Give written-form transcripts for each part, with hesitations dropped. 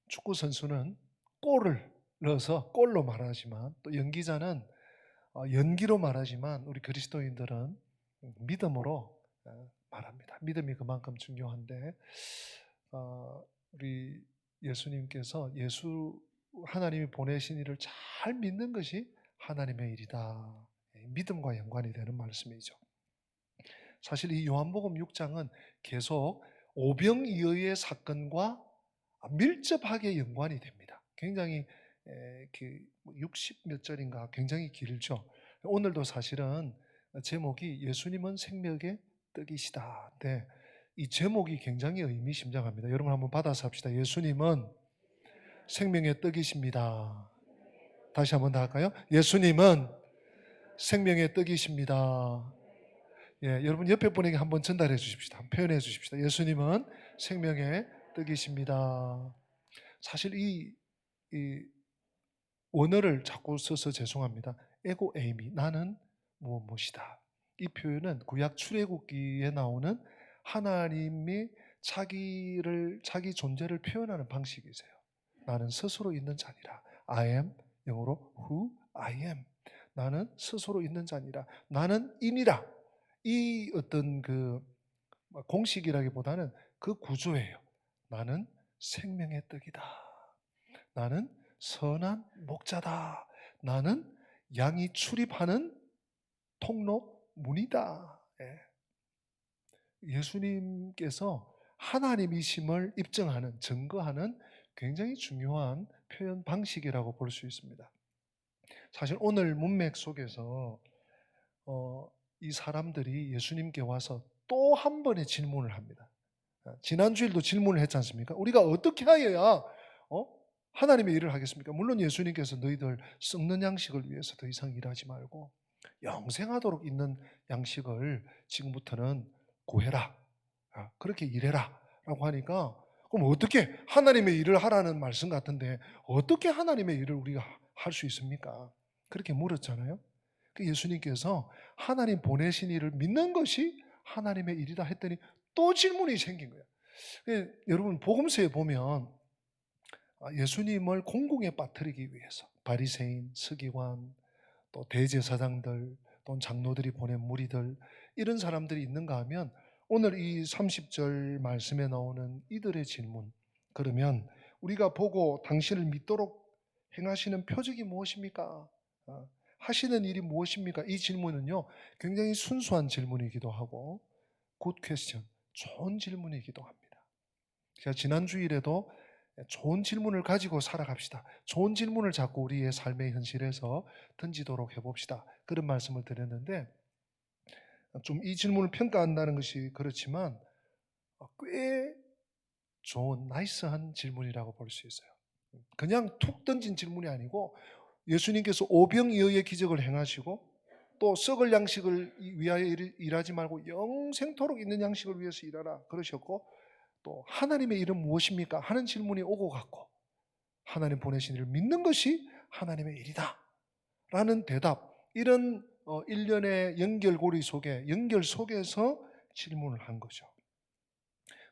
축구 선수는 골을 넣어서 골로 말하지만, 또 연기자는 연기로 말하지만, 우리 그리스도인들은 믿음으로 말합니다. 믿음이 그만큼 중요한데, 우리 예수님께서 하나님이 보내신 일을 잘 믿는 것이 하나님의 일이다. 믿음과 연관이 되는 말씀이죠. 사실 이 요한복음 6장은 계속 오병이어의 사건과 밀접하게 연관이 됩니다. 굉장히 60 몇 절인가 굉장히 길죠. 오늘도 사실은 제목이 예수님은 생명의 떡이시다. 네, 이 제목이 굉장히 의미심장합니다. 여러분 한번 받아서 합시다. 예수님은 생명의 떡이십니다. 다시 한번 더 할까요? 예수님은 생명의 떡이십니다. 예, 여러분 옆에 분에게 한번 전달해 주십시다. 표현해 주십시다. 예수님은 생명의 떡이십니다. 사실 이 원어를 자꾸 써서 죄송합니다. 에고 에이미, 나는 무엇이다. 이 표현은 구약 출애굽기에 나오는 하나님이 자기 존재를 표현하는 방식이세요. 나는 스스로 있는 자니라. I am, 영어로 who I am. 나는 스스로 있는 자니라. 나는 인이라. 이 어떤 그 공식이라기보다는 그 구조예요. 나는 생명의 떡이다. 나는 선한 목자다. 나는 양이 출입하는 통로 문이다. 예수님께서 하나님이심을 입증하는, 증거하는 굉장히 중요한 표현 방식이라고 볼 수 있습니다. 사실 오늘 문맥 속에서 이 사람들이 예수님께 와서 또 한 번의 질문을 합니다. 지난주일도 질문을 했지 않습니까? 우리가 어떻게 하여야 하나님의 일을 하겠습니까? 물론 예수님께서 너희들 썩는 양식을 위해서 더 이상 일하지 말고 영생하도록 있는 양식을 지금부터는 구해라. 그렇게 일해라. 라고 하니까, 그럼 어떻게 하나님의 일을 하라는 말씀 같은데 어떻게 하나님의 일을 우리가 할 수 있습니까? 그렇게 물었잖아요. 예수님께서 하나님 보내신 일을 믿는 것이 하나님의 일이다 했더니 또 질문이 생긴 거예요. 여러분 복음서에 보면 예수님을 공궁에 빠뜨리기 위해서 바리새인, 서기관, 또 대제사장들, 또 장로들이 보낸 무리들, 이런 사람들이 있는가 하면 오늘 이 30절 말씀에 나오는 이들의 질문, 그러면 우리가 보고 당신을 믿도록 행하시는 표적이 무엇입니까? 하시는 일이 무엇입니까? 이 질문은요, 굉장히 순수한 질문이기도 하고 good question, 좋은 질문이기도 합니다. 제가 지난 주일에도 좋은 질문을 가지고 살아갑시다. 좋은 질문을 자꾸 우리의 삶의 현실에서 던지도록 해봅시다. 그런 말씀을 드렸는데, 좀 이 질문을 평가한다는 것이 그렇지만 꽤 좋은, 나이스한 질문이라고 볼 수 있어요. 그냥 툭 던진 질문이 아니고 예수님께서 오병이어의 기적을 행하시고 또 썩을 양식을 위하여 일하지 말고 영생토록 있는 양식을 위해서 일하라 그러셨고, 또 하나님의 일은 무엇입니까? 하는 질문이 오고 갔고, 하나님 보내신 일을 믿는 것이 하나님의 일이다 라는 대답, 이런 일련의 연결고리 속에, 연결 속에서 질문을 한 거죠.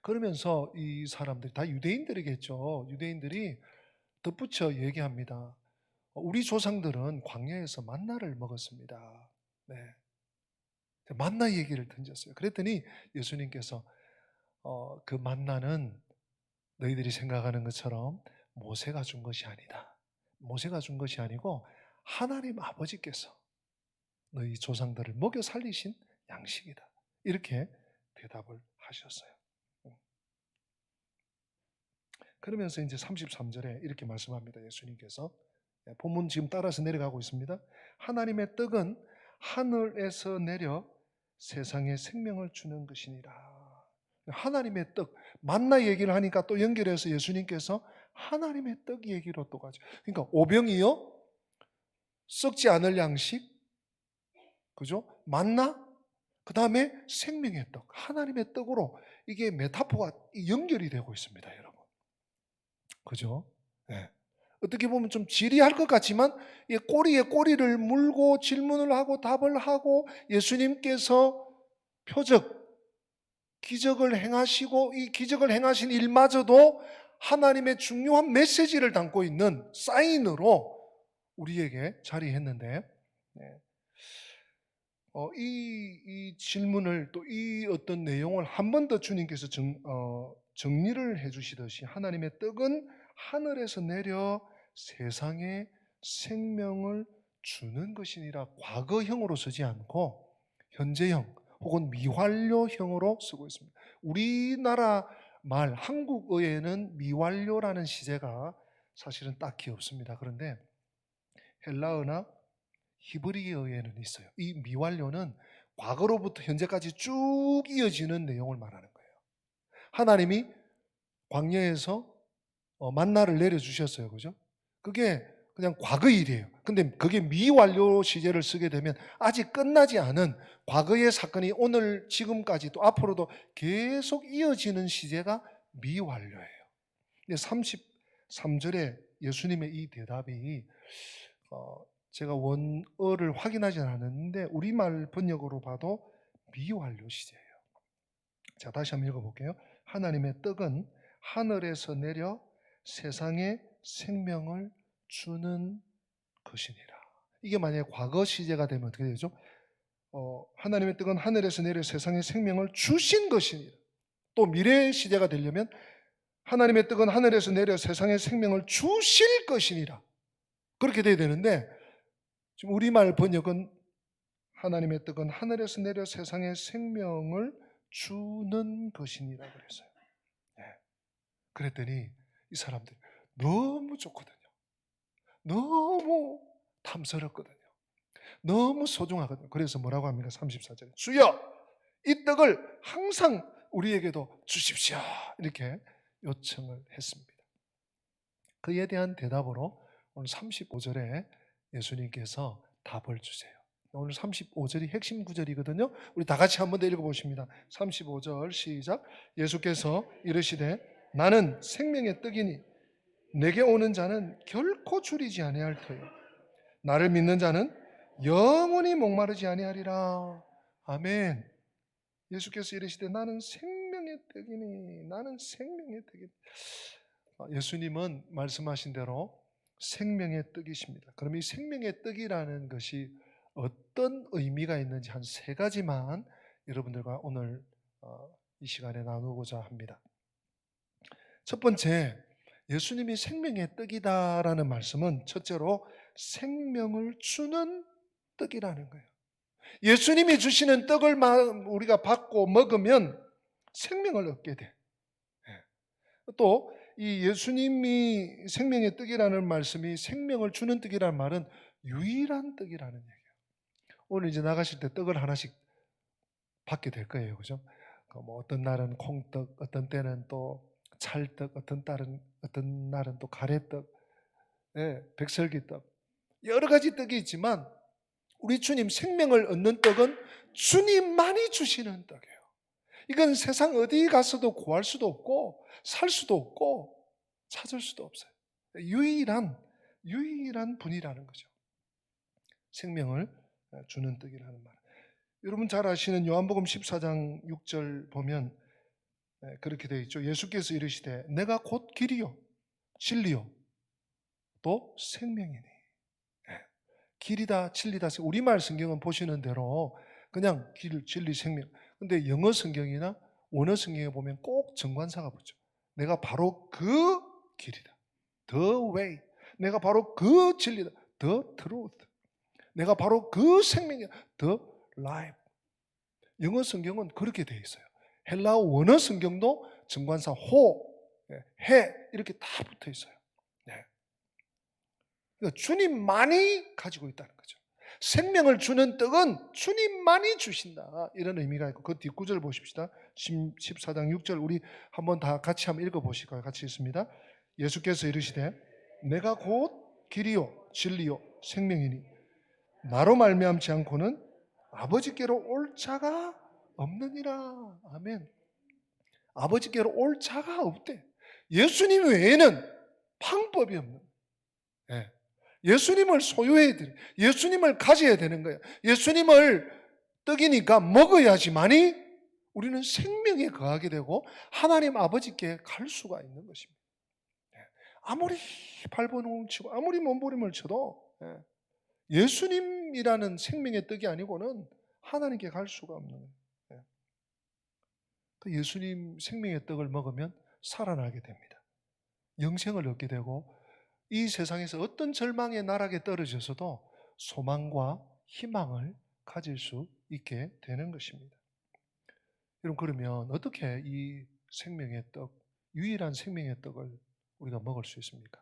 그러면서 이 사람들이 다 유대인들이겠죠. 유대인들이 덧붙여 얘기합니다. 우리 조상들은 광야에서 만나를 먹었습니다. 네. 만나 얘기를 던졌어요. 그랬더니 예수님께서 그 만나는 너희들이 생각하는 것처럼 모세가 준 것이 아니다. 모세가 준 것이 아니고 하나님 아버지께서 너희 조상들을 먹여 살리신 양식이다. 이렇게 대답을 하셨어요. 그러면서 이제 33절에 이렇게 말씀합니다. 예수님께서. 본문 지금 따라서 내려가고 있습니다. 하나님의 떡은 하늘에서 내려 세상에 생명을 주는 것이니라. 하나님의 떡, 만나 얘기를 하니까 또 연결해서 예수님께서 하나님의 떡 얘기로 또 가죠. 그러니까 오병이요, 썩지 않을 양식, 그죠? 만나, 그 다음에 생명의 떡, 하나님의 떡으로 이게 메타포가 연결이 되고 있습니다, 여러분. 그죠? 네. 어떻게 보면 좀 지리할 것 같지만 꼬리에 꼬리를 물고 질문을 하고 답을 하고 예수님께서 표적, 기적을 행하시고 이 기적을 행하신 일마저도 하나님의 중요한 메시지를 담고 있는 사인으로 우리에게 자리했는데, 이 질문을 또 이 어떤 내용을 한 번 더 주님께서 정리를 해주시듯이 하나님의 떡은 하늘에서 내려 세상에 생명을 주는 것이니라 과거형으로 쓰지 않고 현재형 혹은 미완료형으로 쓰고 있습니다. 우리나라 말 한국어에는 미완료라는 시제가 사실은 딱히 없습니다. 그런데 헬라어나 히브리어에는 있어요. 이 미완료는 과거로부터 현재까지 쭉 이어지는 내용을 말하는 거예요. 하나님이 광야에서 만나를 내려주셨어요. 그죠? 그게 그냥 과거 일이에요. 근데 그게 미완료 시제를 쓰게 되면 아직 끝나지 않은 과거의 사건이 오늘 지금까지 또 앞으로도 계속 이어지는 시제가 미완료예요. 근데 33절에 예수님의 이 대답이 제가 원어를 확인하지 않았는데 우리말 번역으로 봐도 미완료 시제예요. 자, 다시 한번 읽어볼게요. 하나님의 떡은 하늘에서 내려 세상에 생명을 주는 것이니라. 이게 만약에 과거 시제가 되면 어떻게 되죠? 하나님의 떡은 하늘에서 내려 세상에 생명을 주신 것이니라. 또 미래 시제가 되려면 하나님의 떡은 하늘에서 내려 세상에 생명을 주실 것이니라. 그렇게 돼야 되는데 지금 우리말 번역은 하나님의 떡은 하늘에서 내려 세상에 생명을 주는 것이니라 그랬어요. 그랬더니 이 사람들이 너무 좋거든요. 너무 탐스럽거든요. 너무 소중하거든요. 그래서 뭐라고 합니까? 34절에 주여 이 떡을 항상 우리에게도 주십시오. 이렇게 요청을 했습니다. 그에 대한 대답으로 오늘 35절에 예수님께서 답을 주세요. 오늘 35절이 핵심 구절이거든요. 우리 다 같이 한 번 더 읽어보십니다. 35절 시작. 예수께서 이르시되 나는 생명의 떡이니 내게 오는 자는 결코 줄이지 아니할 터요 나를 믿는 자는 영원히 목마르지 아니하리라. 아멘. 예수께서 이르시되 나는 생명의 떡이니 나는 생명의 떡이니. 예수님은 말씀하신 대로 생명의 떡이십니다. 그럼 이 생명의 떡이라는 것이 어떤 의미가 있는지 한 세 가지만 여러분들과 오늘 이 시간에 나누고자 합니다. 첫 번째, 예수님이 생명의 떡이다라는 말씀은 첫째로 생명을 주는 떡이라는 거예요. 예수님이 주시는 떡을 우리가 받고 먹으면 생명을 얻게 돼. 또 이 예수님이 생명의 떡이라는 말씀이 생명을 주는 떡이라는 말은 유일한 떡이라는 얘기예요. 오늘 이제 나가실 때 떡을 하나씩 받게 될 거예요. 그죠? 뭐 어떤 날은 콩떡, 어떤 때는 또 찰떡, 어떤 날은 또 가래떡, 백설기떡. 여러 가지 떡이 있지만 우리 주님 생명을 얻는 떡은 주님만이 주시는 떡이에요. 이건 세상 어디 가서도 구할 수도 없고 살 수도 없고 찾을 수도 없어요. 유일한 분이라는 거죠. 생명을 주는 떡이라는 말. 여러분 잘 아시는 요한복음 14장 6절 보면 그렇게 되어 있죠. 예수께서 이르시되 내가 곧 길이요 진리요 또 생명이니. 길이다 진리다. 우리말 성경은 보시는 대로 그냥 길, 진리, 생명. 근데 영어 성경이나 원어 성경에 보면 꼭 정관사가 붙죠. 내가 바로 그 길이다. The way. 내가 바로 그 진리다. The truth. 내가 바로 그 생명이다. The life. 영어 성경은 그렇게 되어 있어요. 헬라어 원어 성경도 정관사 호, 해 이렇게 다 붙어 있어요. 그러니까 주님만이 가지고 있다는 거죠. 생명을 주는 떡은 주님만이 주신다. 이런 의미가 있고 그 뒷구절 보십시다. 14장 6절 우리 한번 다 같이 한번 읽어보실까요? 같이 읽습니다. 예수께서 이르시되 내가 곧 길이요 진리요 생명이니 나로 말미암지 않고는 아버지께로 올 자가 없느니라. 아멘. 아버지께로 올 자가 없대. 예수님 외에는 방법이 없는. 예수님을 소유해야 돼. 예수님을 가져야 되는 거예요. 예수님을 떡이니까 먹어야지만이 우리는 생명에 거하게 되고 하나님 아버지께 갈 수가 있는 것입니다. 아무리 발버둥을 치고 아무리 몸부림을 쳐도 예수님이라는 생명의 떡이 아니고는 하나님께 갈 수가 없는 거예요. 그 예수님 생명의 떡을 먹으면 살아나게 됩니다. 영생을 얻게 되고 이 세상에서 어떤 절망의 나락에 떨어져서도 소망과 희망을 가질 수 있게 되는 것입니다. 여러분, 그러면 어떻게 이 생명의 떡, 유일한 생명의 떡을 우리가 먹을 수 있습니까?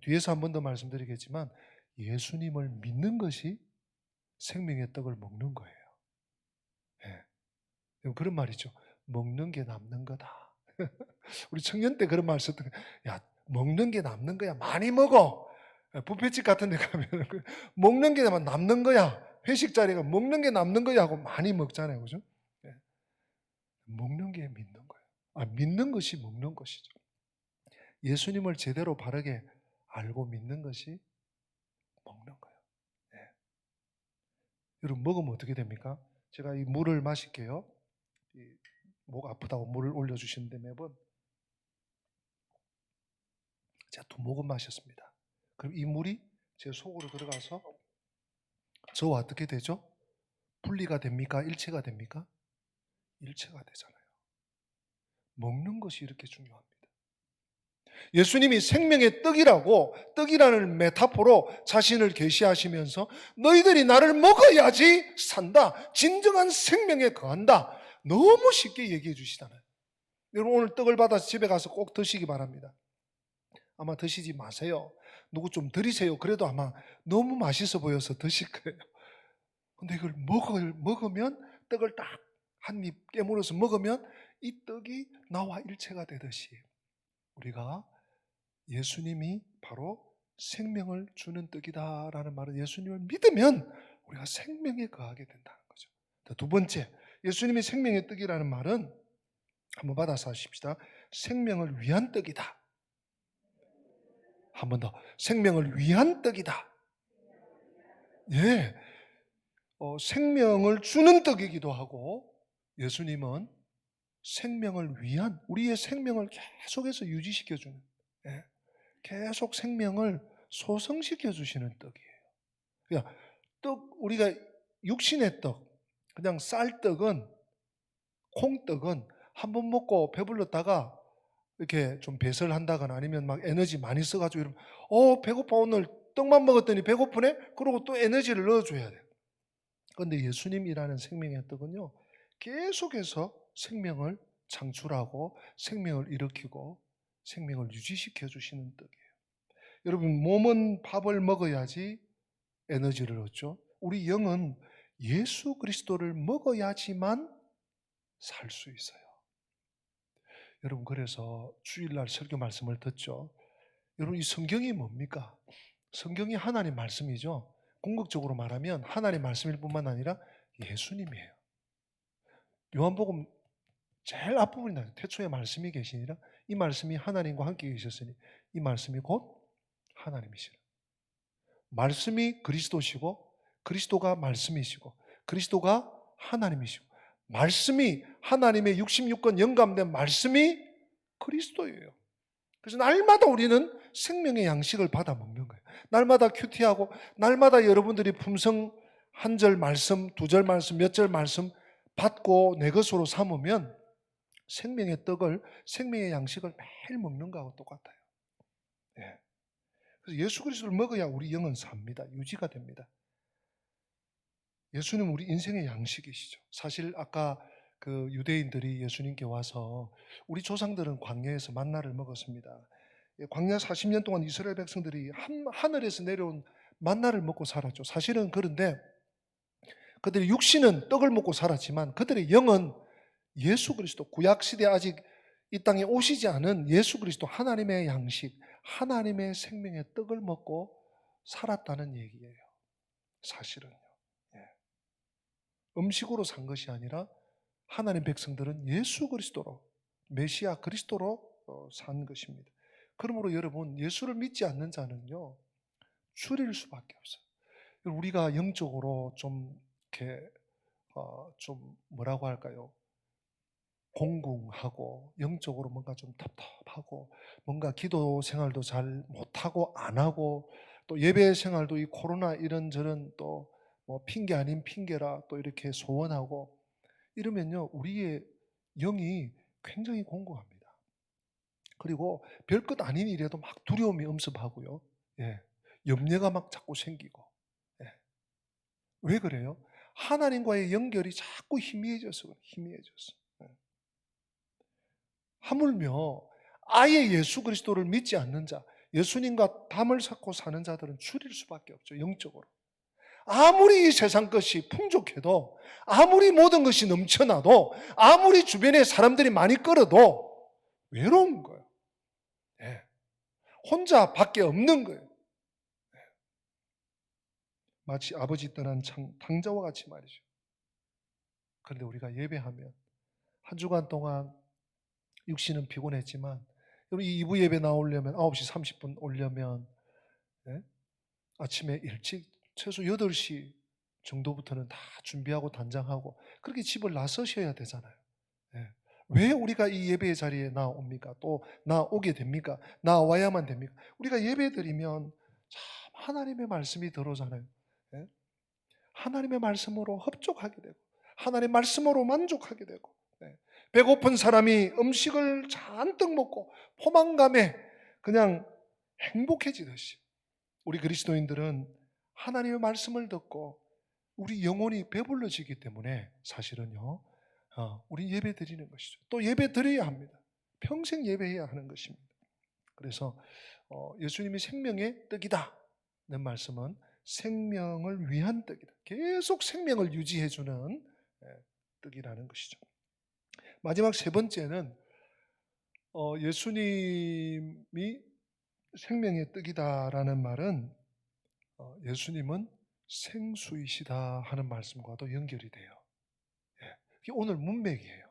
뒤에서 한 번 더 말씀드리겠지만 예수님을 믿는 것이 생명의 떡을 먹는 거예요. 네. 그런 말이죠. 먹는 게 남는 거다. 우리 청년 때 그런 말 썼던 거예요. 야, 먹는 게 남는 거야. 많이 먹어. 뷔페집 같은 데 가면 먹는 게 남는 거야. 회식 자리가 먹는 게 남는 거야 하고 많이 먹잖아요. 그죠? 네. 먹는 게 믿는 거예요. 믿는 것이 먹는 것이죠. 예수님을 제대로 바르게 알고 믿는 것이 먹는 거예요. 네. 여러분, 먹으면 어떻게 됩니까? 제가 이 물을 마실게요. 목 아프다고 물을 올려주시는데 매번 제가 2모금 마셨습니다. 그럼 이 물이 제 속으로 들어가서 저와 어떻게 되죠? 분리가 됩니까? 일체가 됩니까? 일체가 되잖아요. 먹는 것이 이렇게 중요합니다. 예수님이 생명의 떡이라고, 떡이라는 메타포로 자신을 계시하시면서 너희들이 나를 먹어야지 산다. 진정한 생명에 거한다. 너무 쉽게 얘기해 주시잖아요. 여러분, 오늘 떡을 받아서 집에 가서 꼭 드시기 바랍니다. 아마 드시지 마세요. 누구 좀 드리세요. 그래도 아마 너무 맛있어 보여서 드실 거예요. 근데 이걸 먹으면, 떡을 딱 한 입 깨물어서 먹으면 이 떡이 나와 일체가 되듯이 우리가 예수님이 바로 생명을 주는 떡이다라는 말은 예수님을 믿으면 우리가 생명에 거하게 된다는 거죠. 2번째, 예수님이 생명의 떡이라는 말은 한번 받아서 하십시다. 생명을 위한 떡이다. 한 번 더. 생명을 위한 떡이다. 예. 생명을 주는 떡이기도 하고 예수님은 생명을 위한, 우리의 생명을 계속해서 유지시켜주는, 계속 생명을 소성시켜 주시는 떡이에요. 그러니까 우리가 육신의 떡, 그냥 쌀떡은, 콩떡은 한 번 먹고 배불렀다가 이렇게 좀 배설한다거나 아니면 막 에너지 많이 써가지고 이러면 배고파, 오늘 떡만 먹었더니 배고프네? 그러고 또 에너지를 넣어줘야 돼요. 그런데 예수님이라는 생명의 떡은요, 계속해서 생명을 창출하고 생명을 일으키고 생명을 유지시켜 주시는 떡이에요. 여러분, 몸은 밥을 먹어야지 에너지를 얻죠. 우리 영은 예수 그리스도를 먹어야지만 살 수 있어요. 여러분, 그래서 주일날 설교 말씀을 듣죠. 여러분, 이 성경이 뭡니까? 성경이 하나님 말씀이죠. 궁극적으로 말하면 하나님 말씀일 뿐만 아니라 예수님이에요. 요한복음 제일 앞부분이 나요. 태초에 말씀이 계시니라 이 말씀이 하나님과 함께 계셨으니 이 말씀이 곧 하나님이시라. 말씀이 그리스도시고 그리스도가 말씀이시고 그리스도가 하나님이시고 말씀이 하나님의 66권 영감된 말씀이 그리스도예요. 그래서 날마다 우리는 생명의 양식을 받아 먹는 거예요. 날마다 큐티하고 날마다 여러분들이 품성 한 절 말씀, 2절 말씀, 몇 절 말씀 받고 내 것으로 삼으면 생명의 떡을, 생명의 양식을 매일 먹는 거하고 똑같아요. 예. 그래서 예수 그리스도를 먹어야 우리 영은 삽니다. 유지가 됩니다. 예수님 우리 인생의 양식이시죠. 사실 아까 그 유대인들이 예수님께 와서 우리 조상들은 광야에서 만나를 먹었습니다. 광야 40년 동안 이스라엘 백성들이 하늘에서 내려온 만나를 먹고 살았죠. 사실은 그런데 그들의 육신은 떡을 먹고 살았지만 그들의 영은 예수 그리스도, 구약시대 아직 이 땅에 오시지 않은 예수 그리스도, 하나님의 양식, 하나님의 생명의 떡을 먹고 살았다는 얘기예요. 사실은요. 음식으로 산 것이 아니라 하나님 백성들은 예수 그리스도로, 메시아 그리스도로 산 것입니다. 그러므로 여러분, 예수를 믿지 않는 자는요, 줄일 수밖에 없어요. 우리가 영적으로 좀 이렇게 좀 뭐라고 할까요? 공궁하고 영적으로 뭔가 좀 답답하고 뭔가 기도 생활도 잘 못하고 안 하고 또 예배 생활도 이 코로나 이런저런 또 뭐 핑계 아닌 핑계라 또 이렇게 소원하고 이러면요 우리의 영이 굉장히 공고합니다. 그리고 별것 아닌 일에도 막 두려움이 엄습하고요. 예. 염려가 막 자꾸 생기고. 예. 왜 그래요? 하나님과의 연결이 자꾸 희미해져서 그래요. 희미해져서. 예. 하물며 아예 예수 그리스도를 믿지 않는 자, 예수님과 담을 쌓고 사는 자들은 줄일 수밖에 없죠. 영적으로. 아무리 이 세상 것이 풍족해도, 아무리 모든 것이 넘쳐나도, 아무리 주변에 사람들이 많이 끌어도 외로운 거예요. 예. 혼자 밖에 없는 거예요. 마치 아버지 떠난 탕자와 같이 말이죠. 그런데 우리가 예배하면 한 주간 동안 육신은 피곤했지만 여러분 이 2부 예배 나오려면 9시 30분 오려면 예? 아침에 일찍 최소 8시 정도부터는 다 준비하고 단장하고 그렇게 집을 나서셔야 되잖아요. 예. 왜 우리가 이 예배의 자리에 나옵니까? 또 나오게 됩니까? 나와야만 됩니까? 우리가 예배 드리면 참 하나님의 말씀이 들어오잖아요. 예? 하나님의 말씀으로 흡족하게 되고 하나님의 말씀으로 만족하게 되고 네. 배고픈 사람이 음식을 잔뜩 먹고 포만감에 그냥 행복해지듯이 우리 그리스도인들은 하나님의 말씀을 듣고 우리 영혼이 배불러지기 때문에 사실은요 우리 예배 드리는 것이죠. 또 예배 드려야 합니다. 평생 예배해야 하는 것입니다. 그래서 예수님이 생명의 떡이다 는 말씀은 생명을 위한 떡이다. 계속 생명을 유지해주는 떡이라는 것이죠. 마지막 세 번째는 예수님이 생명의 떡이다라는 말은 예수님은 생수이시다 하는 말씀과도 연결이 돼요. 이게 오늘 문맥이에요.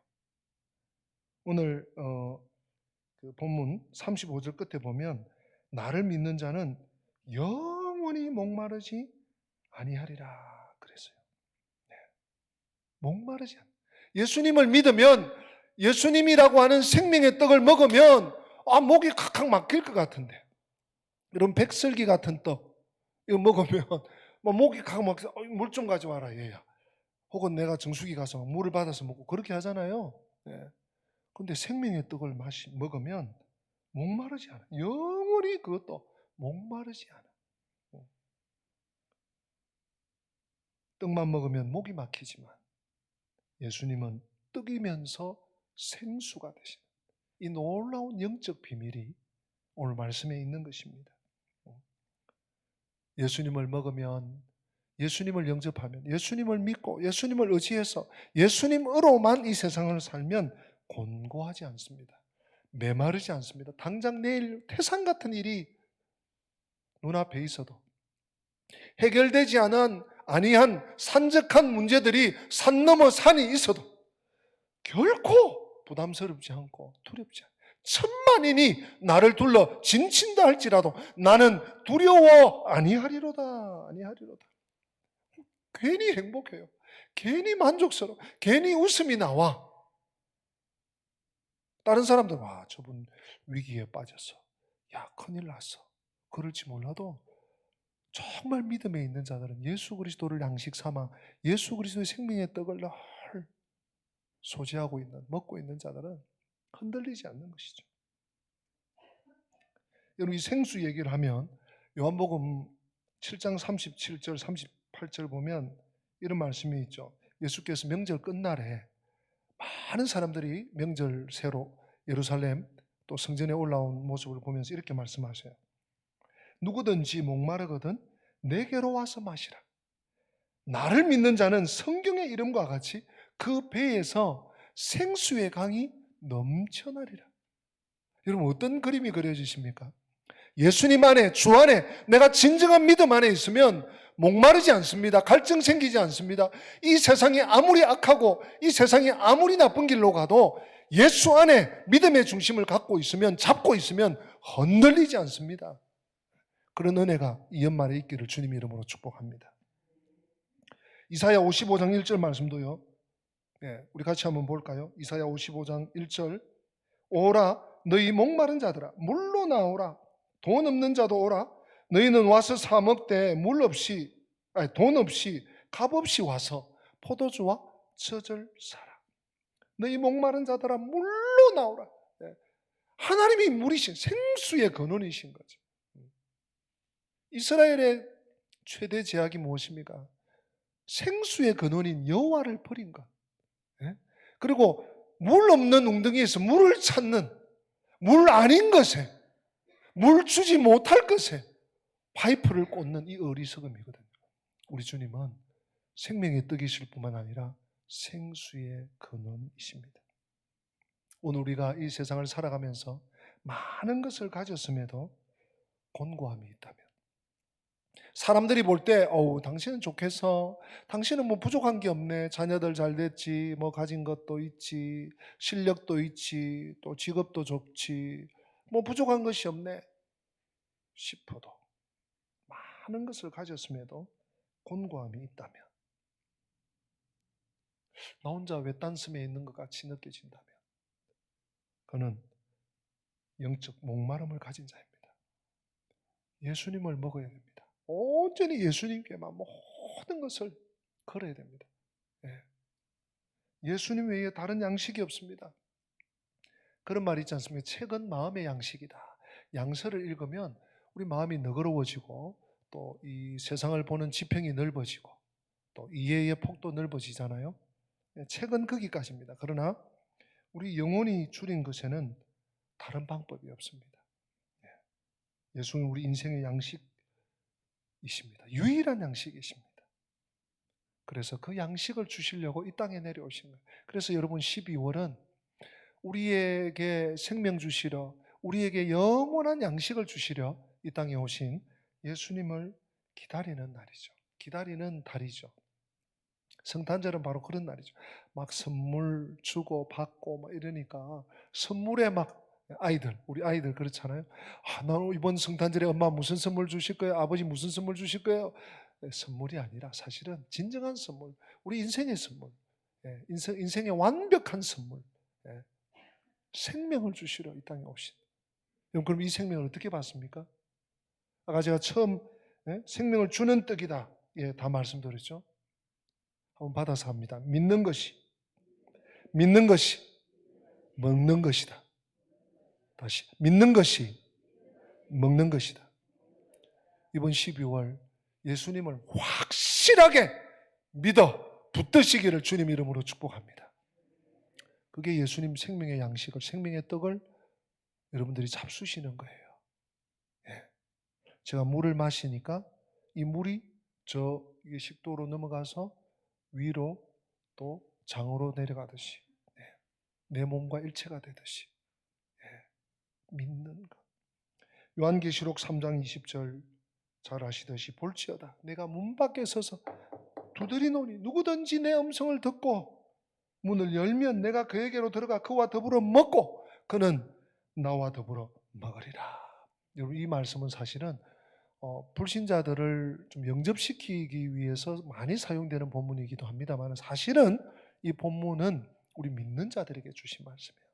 오늘 그 본문 35절 끝에 보면 나를 믿는 자는 영원히 목마르지 아니하리라 그랬어요. 네. 목마르지 않. 예수님을 믿으면 예수님이라고 하는 생명의 떡을 먹으면 목이 칵칵 막힐 것 같은데 이런 백설기 같은 떡 이거 먹으면 목이 칵칵 막혀 물 좀 가져와라 얘야. 혹은 내가 정수기 가서 물을 받아서 먹고 그렇게 하잖아요. 그런데 생명의 떡을 먹으면 목마르지 않아. 영원히 그것도 목마르지 않아. 떡만 먹으면 목이 막히지만 예수님은 떡이면서 생수가 되시는 이 놀라운 영적 비밀이 오늘 말씀에 있는 것입니다. 예수님을 먹으면 예수님을 영접하면 예수님을 믿고 예수님을 의지해서 예수님으로만 이 세상을 살면 곤고하지 않습니다. 메마르지 않습니다. 당장 내일 태산 같은 일이 눈앞에 있어도 해결되지 아니한 산적한 문제들이 산 넘어 산이 있어도 결코 부담스럽지 않고 두렵지 않아요. 천만인이 나를 둘러 진친다 할지라도 나는 두려워 아니하리로다. 괜히 행복해요. 괜히 만족스러워. 괜히 웃음이 나와. 다른 사람들 와 저분 위기에 빠졌어. 야 큰일 났어. 그럴지 몰라도 정말 믿음에 있는 자들은 예수 그리스도를 양식 삼아 예수 그리스도의 생명의 떡을 늘 소지하고 있는 먹고 있는 자들은 흔들리지 않는 것이죠. 여러분 이 생수 얘기를 하면 요한복음 7장 37절 38절 보면 이런 말씀이 있죠. 예수께서 명절 끝날에 많은 사람들이 명절 새로 예루살렘 또 성전에 올라온 모습을 보면서 이렇게 말씀하세요. 누구든지 목마르거든 내게로 와서 마시라. 나를 믿는 자는 성경의 이름과 같이 그 배에서 생수의 강이 넘쳐나리라. 여러분 어떤 그림이 그려지십니까? 예수님 안에 주 안에 내가 진정한 믿음 안에 있으면 목마르지 않습니다. 갈증 생기지 않습니다. 이 세상이 아무리 악하고 이 세상이 아무리 나쁜 길로 가도 예수 안에 믿음의 중심을 갖고 있으면 잡고 있으면 흔들리지 않습니다. 그런 은혜가 이 연말에 있기를 주님 이름으로 축복합니다. 이사야 55장 1절 말씀도요. 우리 같이 한번 볼까요? 이사야 55장 1절. 오라 너희 목마른 자들아 물로 나오라. 돈 없는 자도 오라. 너희는 와서 사 먹되 돈 없이 값 없이 와서 포도주와 젖을 사라. 너희 목마른 자들아 물로 나오라. 하나님이 물이신 생수의 근원이신 거죠. 이스라엘의 최대 제약이 무엇입니까? 생수의 근원인 여호와를 버린 것. 그리고 물 없는 웅덩이에서 물을 찾는, 물 아닌 것에, 물 주지 못할 것에 파이프를 꽂는 이 어리석음이거든요. 우리 주님은 생명의 떡이실 뿐만 아니라 생수의 근원이십니다. 오늘 우리가 이 세상을 살아가면서 많은 것을 가졌음에도 곤고함이 있다면, 사람들이 볼 때 당신은 좋겠어, 당신은 뭐 부족한 게 없네, 자녀들 잘 됐지, 뭐 가진 것도 있지, 실력도 있지, 또 직업도 좋지, 뭐 부족한 것이 없네 싶어도, 많은 것을 가졌음에도 곤고함이 있다면, 나 혼자 외딴섬에 있는 것 같이 느껴진다면, 그는 영적 목마름을 가진 자입니다. 예수님을 먹어야 됩니다. 온전히 예수님께만 모든 것을 걸어야 됩니다. 예수님 외에 다른 양식이 없습니다. 그런 말이 있지 않습니까? 책은 마음의 양식이다. 양서를 읽으면 우리 마음이 너그러워지고, 또 이 세상을 보는 지평이 넓어지고, 또 이해의 폭도 넓어지잖아요. 책은 거기까지입니다. 그러나 우리 영혼이 줄인 것에는 다른 방법이 없습니다. 예수는 우리 인생의 양식이십니다. 유일한 양식이십니다. 그래서 그 양식을 주시려고 이 땅에 내려오신 거예요. 그래서 여러분, 12월은 우리에게 생명 주시려, 우리에게 영원한 양식을 주시려 이 땅에 오신 예수님을 기다리는 날이죠. 기다리는 달이죠. 성탄절은 바로 그런 날이죠. 막 선물 주고 받고 막 이러니까 선물에 막 우리 아이들 그렇잖아요. 나 이번 성탄절에 엄마 무슨 선물 주실 거예요? 아버지 무슨 선물 주실 거예요? 선물이 아니라 사실은 진정한 선물, 우리 인생의 선물, 인생의 완벽한 선물, 생명을 주시러 이 땅에 오신. 그럼 이 생명을 어떻게 받습니까? 아까 제가 처음 생명을 주는 떡이다, 다 말씀드렸죠. 한번 받아서 합니다. 믿는 것이 먹는 것이다. 다시, 믿는 것이 먹는 것이다. 이번 12월 예수님을 확실하게 믿어 붙드시기를 주님 이름으로 축복합니다. 그게 예수님 생명의 양식을, 생명의 떡을 여러분들이 잡수시는 거예요. 제가 물을 마시니까 이 물이 이게 식도로 넘어가서 위로 또 장으로 내려가듯이, 내 몸과 일체가 되듯이, 믿는 것. 요한계시록 3장 20절 잘 아시듯이, 볼지어다 내가 문 밖에 서서 두드리노니 누구든지 내 음성을 듣고 문을 열면 내가 그에게로 들어가 그와 더불어 먹고 그는 나와 더불어 먹으리라. 여러분, 이 말씀은 사실은 불신자들을 좀 영접시키기 위해서 많이 사용되는 본문이기도 합니다만, 사실은 이 본문은 우리 믿는 자들에게 주신 말씀이에요.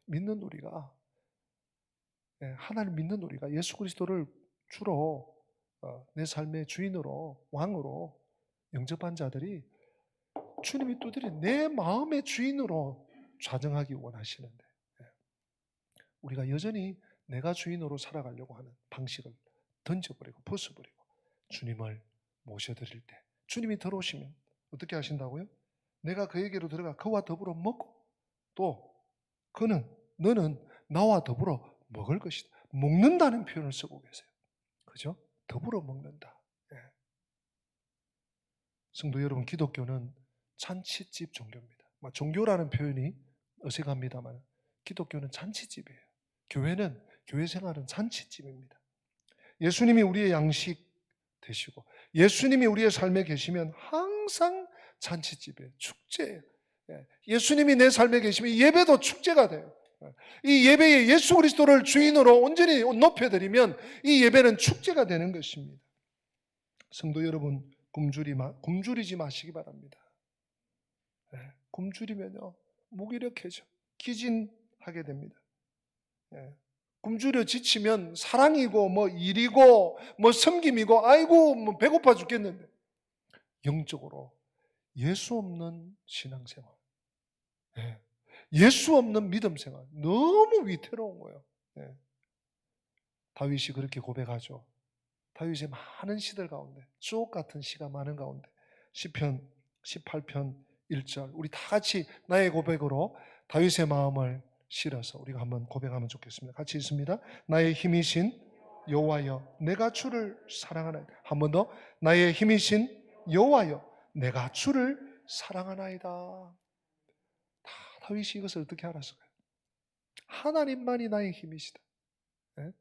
믿는 우리가, 하나님 믿는 우리가 예수 그리스도를 주로 내 삶의 주인으로, 왕으로 영접한 자들이 주님이 두드린 내 마음의 주인으로 좌정하기 원하시는데, 우리가 여전히 내가 주인으로 살아가려고 하는 방식을 던져버리고 벗어버리고 주님을 모셔드릴 때, 주님이 들어오시면 어떻게 하신다고요? 내가 그에게로 들어가 그와 더불어 먹고 또 너는 나와 더불어 먹을 것이다. 먹는다는 표현을 쓰고 계세요. 그죠? 더불어 먹는다. 성도 여러분, 기독교는 잔치집 종교입니다. 종교라는 표현이 어색합니다만 기독교는 잔치집이에요. 교회 생활은 잔치집입니다. 예수님이 우리의 양식 되시고 예수님이 우리의 삶에 계시면 항상 잔치집이에요. 축제예요. 예수님이 내 삶에 계시면 예배도 축제가 돼요. 이 예배에 예수 그리스도를 주인으로 온전히 높여드리면 이 예배는 축제가 되는 것입니다. 성도 여러분, 굶주리지 마시기 바랍니다. 굶주리면요 무기력해져 기진하게 됩니다. 예. 굶주려 지치면 사랑이고 뭐 일이고 뭐 섬김이고 아이고 뭐 배고파 죽겠는데, 영적으로 예수 없는 신앙생활, 예. 예수 없는 믿음생활 너무 위태로운 거예요. 예. 다윗이 그렇게 고백하죠. 다윗의 많은 시들 가운데, 주옥 같은 시가 많은 가운데 시편 18편 1절, 우리 다 같이 나의 고백으로 다윗의 마음을 실어서 우리가 한번 고백하면 좋겠습니다. 같이 읽습니다. 나의 힘이신 여호와여, 내가 주를 사랑하나이다. 한 번 더. 나의 힘이신 여호와여, 내가 주를 사랑하나이다. 다 다윗이 이것을 어떻게 알았을까요? 하나님만이 나의 힘이시다. 네?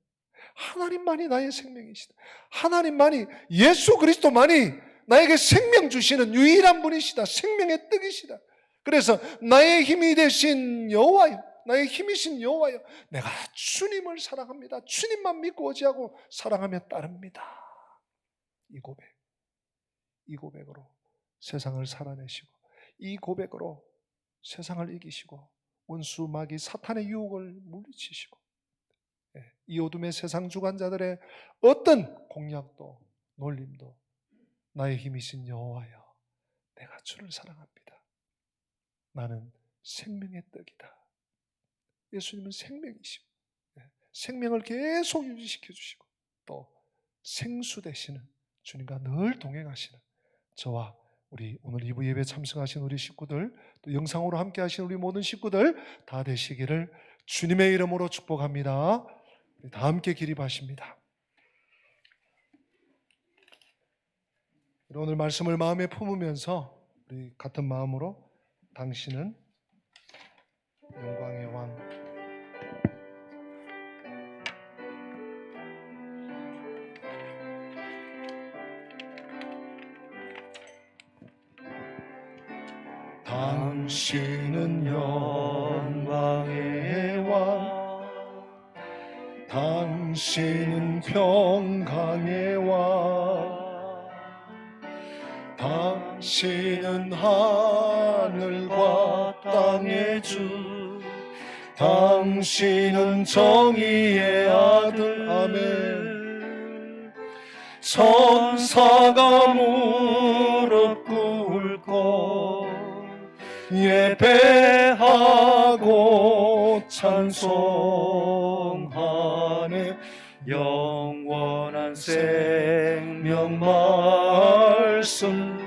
하나님만이 나의 생명이시다. 하나님만이, 예수 그리스도만이 나에게 생명 주시는 유일한 분이시다. 생명의 떡이시다. 그래서 나의 힘이 되신 여호와여, 나의 힘이신 여호와여, 내가 주님을 사랑합니다. 주님만 믿고 의지하고 사랑하며 따릅니다. 이 고백으로 세상을 살아내시고, 이 고백으로 세상을 이기시고, 원수 마귀 사탄의 유혹을 물리치시고, 이 어둠의 세상 주관자들의 어떤 공략도 놀림도 나의 힘이신 여호와여, 내가 주를 사랑합니다. 나는 생명의 떡이다. 예수님은 생명이시고 생명을 계속 유지시켜 주시고 또 생수 되시는 주님과 늘 동행하시는 저와 우리 오늘 2부 예배 참석하신 우리 식구들, 또 영상으로 함께 하신 우리 모든 식구들 다 되시기를 주님의 이름으로 축복합니다. 다 함께 기립하십니다. 오늘 말씀을 마음에 품으면서 우리 같은 마음으로 당신은 영광의 왕, 당신은 영광의 왕, 당신은 평강의 왕, 당신은 하늘과 땅의 주, 당신은 정의의 아들. 아멘. 천사가 무릎 꿇고 예배하고 찬송하네. 영원한 생명 말씀,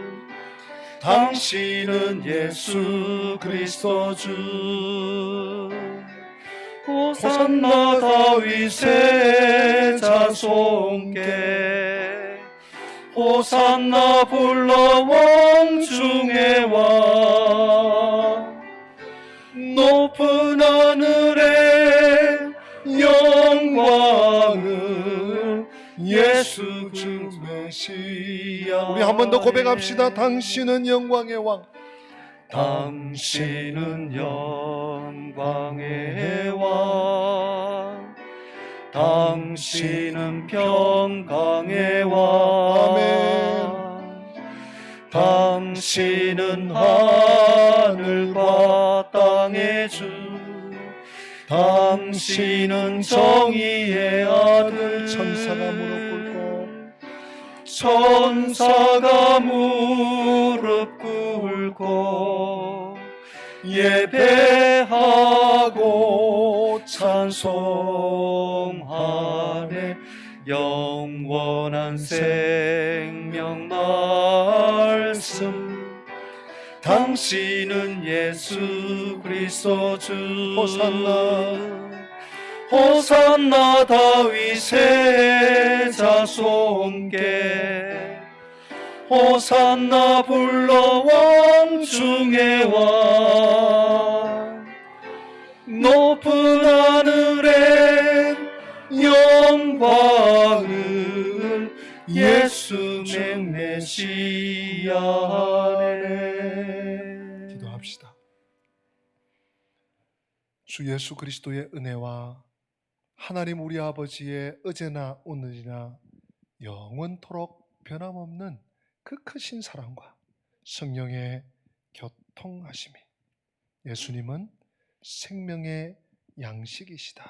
당신은 예수 그리스도 주. 호산나 다윗의 자손께, 호산나 불러 왕 중의 왕. 높은 하늘의 영광을 예수 주 메시아. 우리 한 번 더 고백합시다. 당신은 영광의 왕, 당신은 영광의 왕, 당신은 평강의 왕. 아멘. 당신은 하늘과 땅의 주, 당신은 정의의 아들. 천사가 무릎 꿇고, 천사가 무릎 꿇고 예배하고 찬송하네. 영원한 생명 말씀, 당신은 예수 그리스도 주. 호산나, 호산나 다윗의 자손께, 호산나 불러 왕 중의 왕. 높은 하늘의 영광을 예수 메시아네. 기도합시다. 주 예수 그리스도의 은혜와 하나님 우리 아버지의 어제나 오늘이나 영원토록 변함없는 그 크신 사랑과 성령의 교통하심이 예수님은 생명의 양식이시다.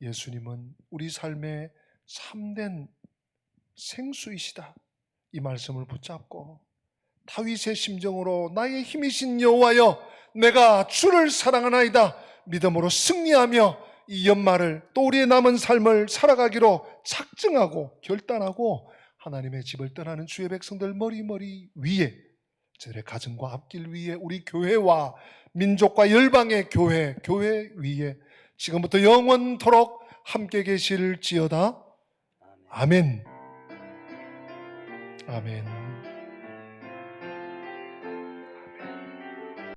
예수님은 우리 삶의 참된 생수이시다. 이 말씀을 붙잡고 다윗의 심정으로 나의 힘이신 여호와여 내가 주를 사랑하나이다 믿음으로 승리하며 이 연말을 또 우리의 남은 삶을 살아가기로 작정하고 결단하고 하나님의 집을 떠나는 주의 백성들 머리 위에 저들의 가정과 앞길 위에 우리 교회와 민족과 열방의 교회 위에 지금부터 영원토록 함께 계실지어다. 아멘. 아멘.